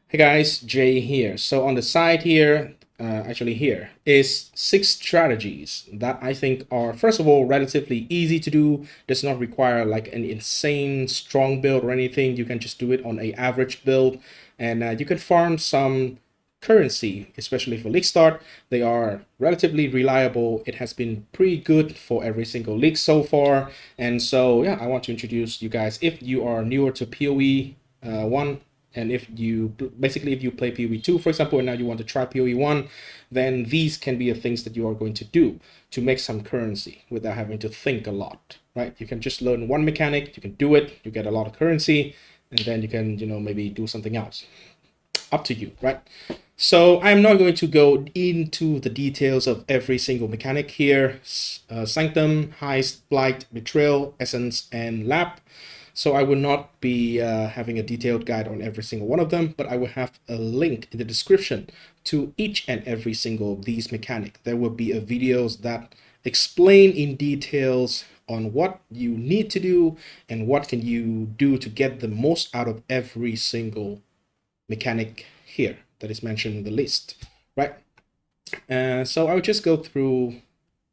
Hey guys, Jay here. So on the side here, actually here, is 6 strategies that I think are, first of all, relatively easy to do. Does not require like an insane strong build or anything. You can just do it on a average build, and you can farm some currency, especially for league start. They are relatively reliable. It has been pretty good for every single league so far. And so yeah, I want to introduce you guys, if you are newer to PoE 1, and if you basically if you play PoE2, for example, and now you want to try PoE1, then these can be the things that you are going to do to make some currency without having to think a lot, right? You can just learn one mechanic, you can do it, you get a lot of currency, and then you can, maybe do something else. Up to you, right? So I'm not going to go into the details of every single mechanic here. Sanctum, Heist, Blight, Betrayal, Essence, and Lab. So I will not be having a detailed guide on every single one of them, but I will have a link in the description to each and every single of these mechanics. There will be videos that explain in details on what you need to do and what can you do to get the most out of every single mechanic here that is mentioned in the list, right? So I'll just go through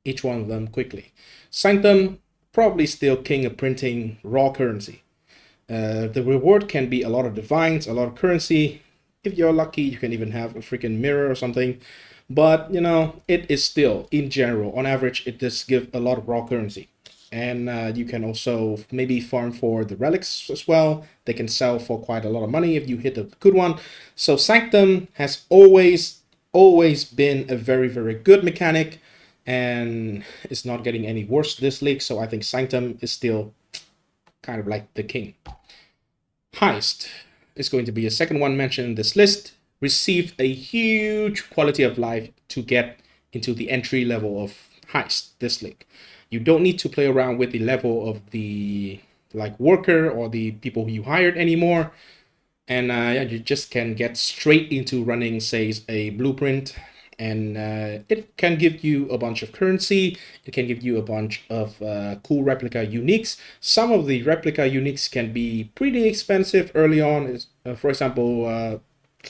each one of them quickly. Sanctum, probably still king of printing raw currency. The reward can be a lot of divines, a lot of currency. If you're lucky, you can even have a freaking mirror or something. But, it is still, in general, on average, it does give a lot of raw currency. And you can also maybe farm for the relics as well. They can sell for quite a lot of money if you hit a good one. So Sanctum has always been a very, very good mechanic, and it's not getting any worse this league. So I think Sanctum is still kind of like the king. Heist is going to be a second one mentioned in this list. Received a huge quality of life to get into the entry level of Heist this league. You don't need to play around with the level of the worker or the people who you hired anymore. And you just can get straight into running, say, a blueprint, and it can give you a bunch of currency. It can give you a bunch of cool replica uniques. Some of the replica uniques can be pretty expensive early on. For example,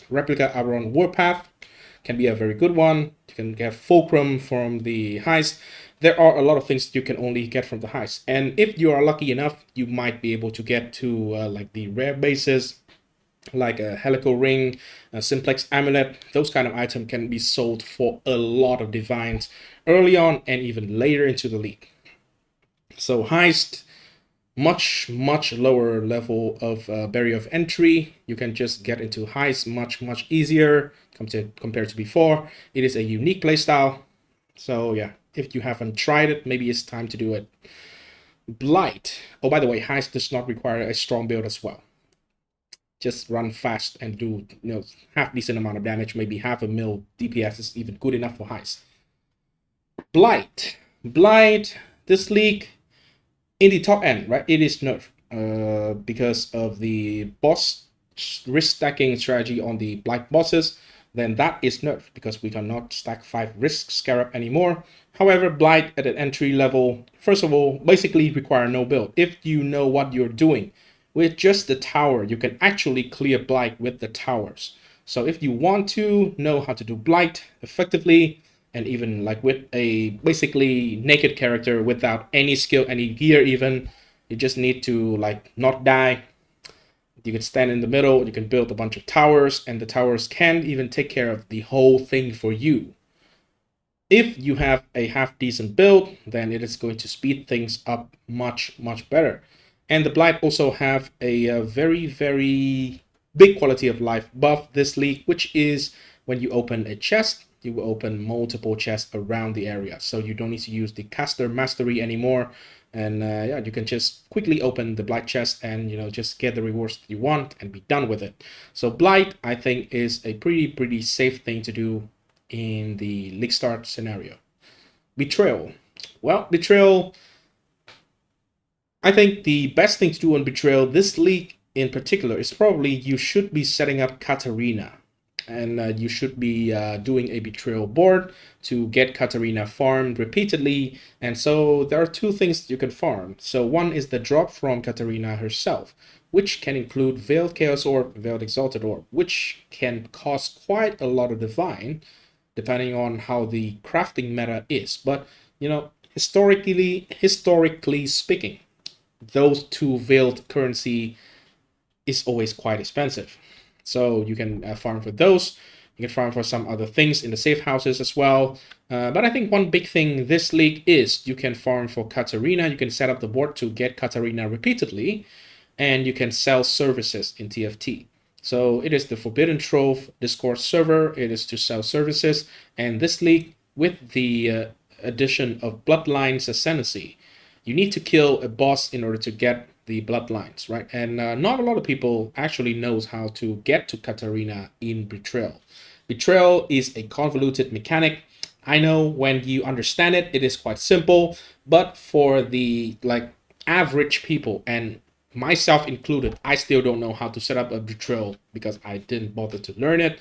replica Aberon Warpath can be a very good one. You can get Fulcrum from the Heist. There are a lot of things that you can only get from the Heist, and if you are lucky enough, you might be able to get to the rare bases, like a helical ring, a simplex amulet. Those kind of items can be sold for a lot of divines early on and even later into the league. So Heist, much lower level of barrier of entry. You can just get into Heist much easier compared to before. It is a unique playstyle. So yeah, if you haven't tried it, maybe it's time to do it. Blight. Oh, by the way, Heist does not require a strong build as well. Just run fast and do half decent amount of damage. Maybe half a mil DPS is even good enough for Heist. Blight. This league in the top end, right? It is nerfed because of the boss risk stacking strategy on the Blight bosses. Then that is nerfed because we cannot stack 5 risk scarab anymore. However, Blight at an entry level, first of all, basically require no build. If you know what you're doing, with just the tower, you can actually clear Blight with the towers. So if you want to know how to do Blight effectively, and even with a basically naked character without any skill, any gear even, you just need to not die. You can stand in the middle, you can build a bunch of towers, and the towers can even take care of the whole thing for you. If you have a half decent build, then it is going to speed things up much better. And the Blight also have a very big quality of life buff this league, which is when you open a chest, you will open multiple chests around the area. So you don't need to use the caster mastery anymore. And yeah, you can just quickly open the Blight chest and just get the rewards that you want and be done with it. So Blight, I think, is a pretty safe thing to do in the league start scenario. Betrayal. Well, Betrayal, I think the best thing to do on Betrayal this league in particular is probably you should be setting up Katarina. And you should be doing a Betrayal board to get Katarina farmed repeatedly. And so there are 2 things you can farm. So one is the drop from Katarina herself, which can include Veiled Chaos Orb, Veiled Exalted Orb, which can cost quite a lot of divine, depending on how the crafting meta is. But, you know, historically speaking, those two veiled currency is always quite expensive. So you can farm for those. You can farm for some other things in the safe houses as well. But I think one big thing this league is you can farm for Katarina. You can set up the board to get Katarina repeatedly, and you can sell services in TFT. So it is the Forbidden Trove Discord server. It is to sell services. And this league, with the addition of Bloodlines Ascendancy, you need to kill a boss in order to get the bloodlines, right? And not a lot of people actually knows how to get to Katarina in Betrayal. Betrayal is a convoluted mechanic. I know when you understand it, it is quite simple, but for the average people, and myself included, I still don't know how to set up a Betrayal because I didn't bother to learn it.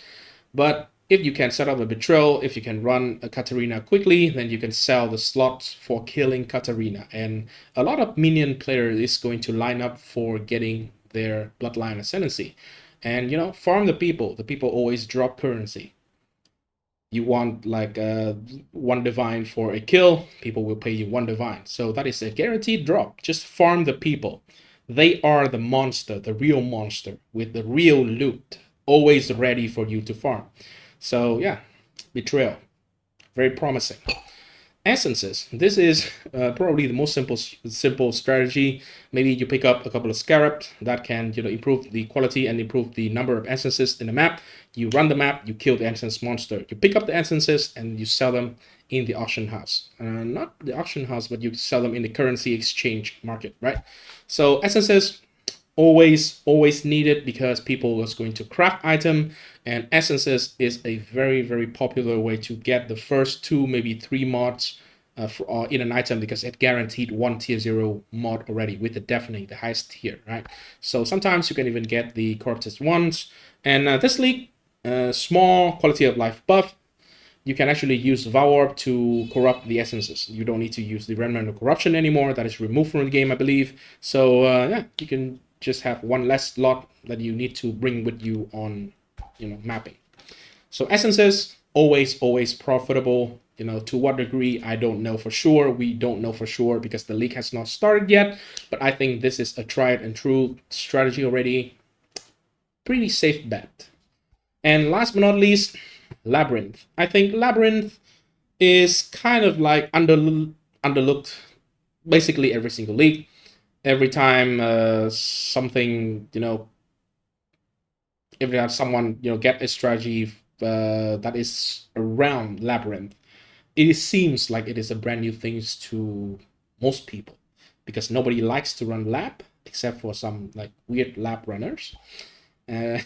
But if you can set up a Betrayal, if you can run a Katarina quickly, then you can sell the slots for killing Katarina. And a lot of minion players is going to line up for getting their Bloodline Ascendancy. And, you know, farm the people. The people always drop currency. You want like one divine for a kill, people will pay you one divine. So that is a guaranteed drop. Just farm the people. They are the monster, the real monster, with the real loot, always ready for you to farm. So yeah, Betrayal, very promising. Essences. This is probably the most simple strategy. Maybe you pick up a couple of scarabs that can, you know, improve the quality and improve the number of essences in the map. You run the map, you kill the essence monster. You pick up the essences and you sell them in the auction house. Not the auction house, but you sell them in the currency exchange market, right? So essences always needed because people is going to craft item, and essences is a very popular way to get the first 2 maybe 3 mods in an item, because it guaranteed 1 tier 0 mod already with the deafening, the highest tier, right? So sometimes you can even get the corrupted ones. And this league, small quality of life buff. You can actually use Vow to corrupt the essences. You don't need to use the Remnant of Corruption anymore. That is removed from the game, I believe. So yeah, you can just have one less slot that you need to bring with you on, you know, mapping. So essences, always profitable. You know, to what degree, I don't know for sure. We don't know for sure because the league has not started yet. But I think this is a tried and true strategy already. Pretty safe bet. And last but not least, Labyrinth. I think Labyrinth is kind of like underlooked basically every single league. Every time something, you know, every time someone, you know, get a strategy that is around Labyrinth, it seems like it is a brand new thing to most people, because nobody likes to run lab except for some like weird lab runners. Yeah,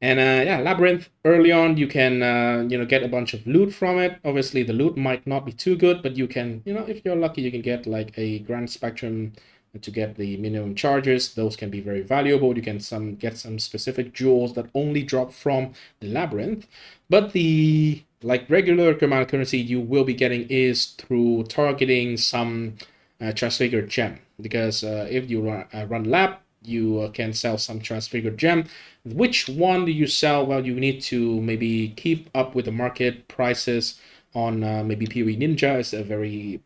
Labyrinth, early on, you can, you know, get a bunch of loot from it. Obviously, the loot might not be too good, but you can, you know, if you're lucky, you can get like a Grand Spectrum to get the minimum charges. Those can be very valuable. You can get some specific jewels that only drop from the Labyrinth. But the like regular command currency you will be getting is through targeting some transfigured gem. Because if you run lab, you can sell some transfigured gem. Which one do you sell? Well, you need to maybe keep up with the market prices on maybe POE Ninja is a very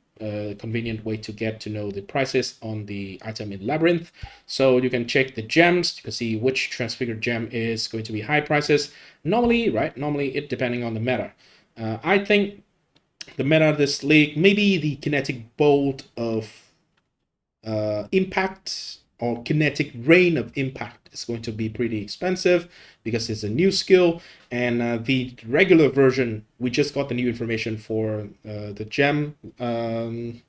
convenient way to get to know the prices on the item in Labyrinth. So you can check the gems, you can see which transfigured gem is going to be high prices. Normally, right? Normally it depending on the meta. I think the meta of this league, maybe the kinetic bolt of impact or kinetic rain of impact is going to be pretty expensive because it's a new skill. And the regular version, we just got the new information for the gem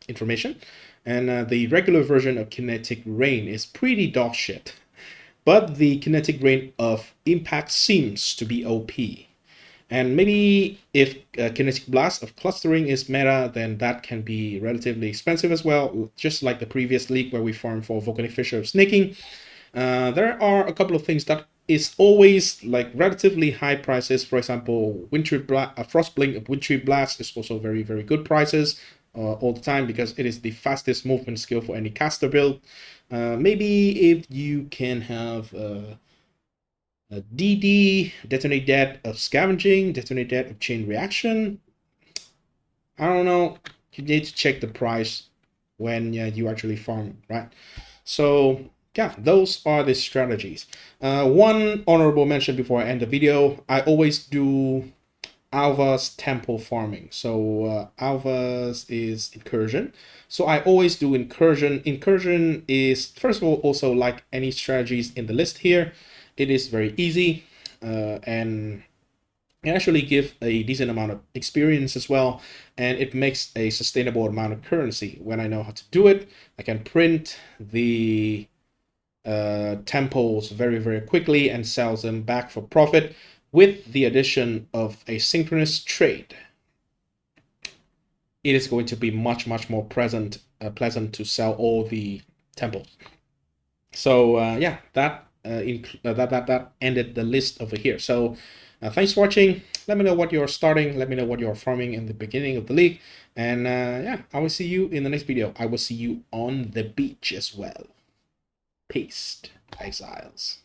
information, and the regular version of kinetic rain is pretty dog shit, but the kinetic rain of impact seems to be OP. And maybe if Kinetic Blast of Clustering is meta, then that can be relatively expensive as well, just like the previous league where we farmed for Volcanic Fissure of Snaking. There are a couple of things that is always like relatively high prices. For example, Frostblink of Wintry Blast is also very good prices all the time because it is the fastest movement skill for any caster build. Maybe if you can have a DD, detonate that of scavenging, detonate that of chain reaction. I don't know. You need to check the price when you actually farm, right? So yeah, those are the strategies. One honorable mention before I end the video, I always do Alva's temple farming. So Alva's is Incursion. So I always do Incursion. Incursion is, first of all, also like any strategies in the list here, it is very easy and it actually gives a decent amount of experience as well, and it makes a sustainable amount of currency. When I know how to do it, I can print the temples very, very quickly and sell them back for profit with the addition of a synchronous trade. It is going to be much, much more pleasant to sell all the temples. So yeah, that ended the list over here. So thanks for watching. Let me know what you're starting. Let me know what you're farming in the beginning of the league. And yeah, I will see you in the next video. I will see you on the beach as well. Peace, exiles.